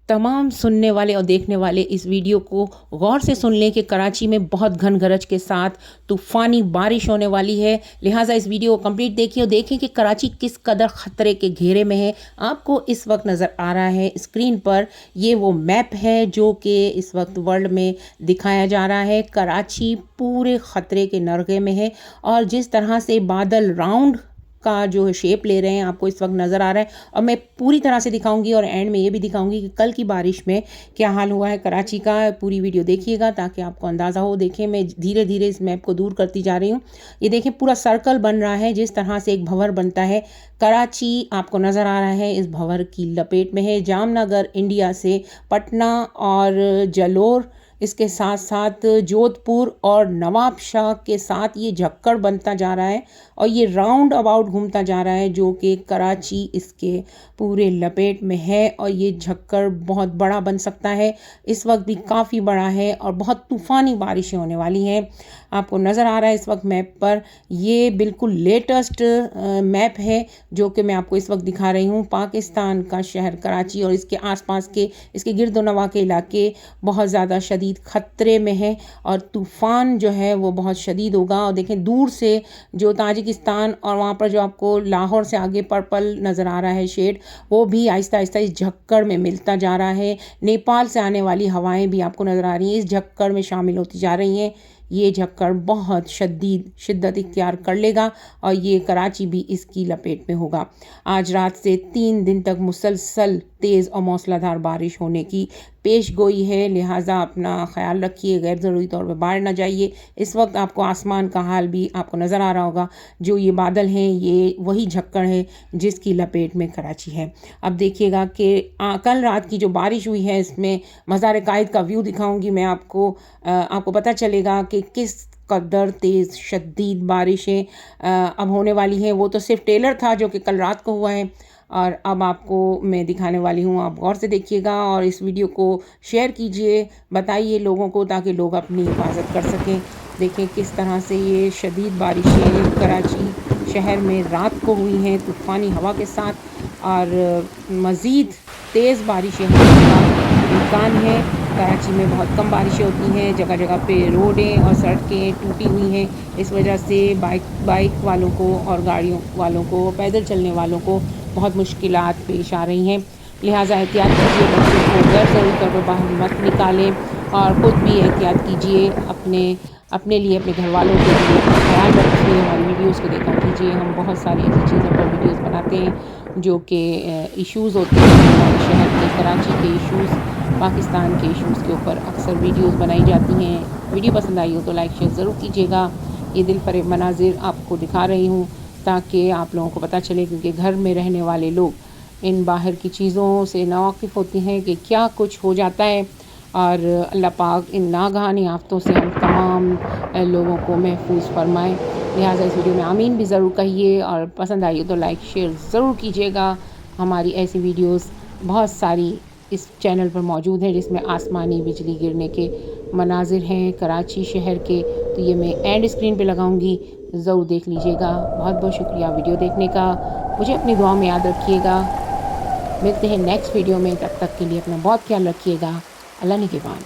तमाम सुनने वाले और देखने वाले इस वीडियो को गौर से सुन लें कि कराची में बहुत घन गरज के साथ तूफ़ानी बारिश होने वाली है। लिहाजा इस वीडियो को कंप्लीट देखिए और देखें कि कराची किस कदर ख़तरे के घेरे में है। आपको इस वक्त नज़र आ रहा है स्क्रीन पर, ये वो मैप है जो कि इस वक्त वर्ल्ड में दिखाया जा रहा है। कराची पूरे ख़तरे के नरगे में है और जिस तरह से बादल राउंड का जो शेप ले रहे हैं आपको इस वक्त नज़र आ रहा है, और मैं पूरी तरह से दिखाऊंगी और एंड में ये भी दिखाऊंगी कि कल की बारिश में क्या हाल हुआ है कराची का। पूरी वीडियो देखिएगा ताकि आपको अंदाज़ा हो। देखें, मैं धीरे धीरे इस मैप को दूर करती जा रही हूँ। ये देखें, पूरा सर्कल बन रहा है जिस तरह से एक भंवर बनता है। कराची आपको नज़र आ रहा है इस भंवर की लपेट में है। जामनगर इंडिया से पटना और जलोर, इसके साथ साथ जोधपुर और नवाबशाह के साथ ये झक्कड़ बनता जा रहा है और ये राउंड अबाउट घूमता जा रहा है जो कि कराची इसके पूरे लपेट में है। और ये झक्कड़ बहुत बड़ा बन सकता है, इस वक्त भी काफ़ी बड़ा है और बहुत तूफ़ानी बारिशें होने वाली हैं। आपको नज़र आ रहा है इस वक्त मैप पर, ये बिल्कुल लेटेस्ट मैप है जो कि मैं आपको इस वक्त दिखा रही हूँ। पाकिस्तान का शहर कराची और इसके आसपास के, इसके गिरदोनवा के इलाके बहुत ज़्यादा शदीद ख़तरे में है और तूफ़ान जो है वो बहुत शदीद होगा। और देखें, दूर से जो ताजिकिस्तान और वहाँ पर जो आपको लाहौर से आगे पर्पल नज़र आ रहा है शेड, वो भी आहिस्ता आहिस्ता इस झक्कड़ में मिलता जा रहा है। नेपाल से आने वाली हवाएं भी आपको नज़र आ रही हैं, इस झक्कड़ में शामिल होती जा रही हैं। ये झक्कड़ बहुत शदीद शिद्दत इख्तियार कर लेगा और ये कराची भी इसकी लपेट में होगा। आज रात से 3 दिन तक मुसलसल तेज़ और मौसलाधार बारिश होने की पेश गोई है। लिहाजा अपना ख्याल रखिए, गैर ज़रूरी तौर पर बाहर ना जाइए। इस वक्त आपको आसमान का हाल भी आपको नज़र आ रहा होगा, जो ये बादल हैं ये वही झक्कड़ है जिसकी लपेट में कराची है। अब देखिएगा कि कल रात की जो बारिश हुई है इसमें मज़ार कायद का व्यू दिखाऊंगी मैं आपको। आपको पता चलेगा कि किस कदर तेज़ शदीद बारिशें अब होने वाली हैं। वो तो सिर्फ टेलर था जो कि कल रात को हुआ है और अब आपको मैं दिखाने वाली हूँ। आप गौर से देखिएगा और इस वीडियो को शेयर कीजिए, बताइए लोगों को ताकि लोग अपनी हिफाजत कर सकें। देखें किस तरह से ये शदीद बारिशें कराची शहर में रात को हुई हैं तूफ़ानी हवा के साथ, और मज़ीद तेज़ बारिशें होने का इम्कान है। कराची में बहुत कम बारिशें होती हैं, जगह जगह पे रोडें और सड़कें टूटी हुई हैं। इस वजह से बाइक वालों को और गाड़ियों वालों को, पैदल चलने वालों को बहुत मुश्किलात पेश आ रही हैं। लिहाजा एहतियात कीजिए, बच्चों को गैर ज़रूरी तौर पर बाहर मत निकालें और ख़ुद भी एहतियात कीजिए। अपने लिए, अपने घर वालों के लिए ख्याल रखिए। हमारी वीडियोज़ को देखा कीजिए, हम बहुत सारी ऐसी चीज़ों पर वीडियोज़ बनाते हैं जो कि इश्यूज़ होते हैं हमारे शहर के, कराची के इश्यूज़, पाकिस्तान के इश्यूज़ के ऊपर अक्सर वीडियोज़ बनाई जाती हैं। वीडियो पसंद आई हो तो लाइक शेयर ज़रूर कीजिएगा। ये दिल फरेब मनाजिर आपको दिखा रही हूँ ताकि आप लोगों को पता चले, क्योंकि घर में रहने वाले लोग इन बाहर की चीज़ों से नावाकिफ़ होती हैं कि क्या कुछ हो जाता है। और अल्लाह पाक इन नागहानी आफ़तों से हम तमाम लोगों को महफूज फरमाए। लिहाजा इस वीडियो में आमीन भी ज़रूर कहिए और पसंद आई हो तो लाइक शेयर ज़रूर कीजिएगा। हमारी ऐसी वीडियोस बहुत सारी इस चैनल पर मौजूद हैं जिसमें आसमानी बिजली गिरने के मनाजिर हैं कराची शहर के, तो ये मैं एंड स्क्रीन पे लगाऊंगी, ज़रूर देख लीजिएगा। बहुत बहुत शुक्रिया वीडियो देखने का। मुझे अपनी दुआ में याद रखिएगा। मिलते हैं नेक्स्ट वीडियो में, तब तक के लिए अपना बहुत ख्याल रखिएगा। अल्लाह निगहबान।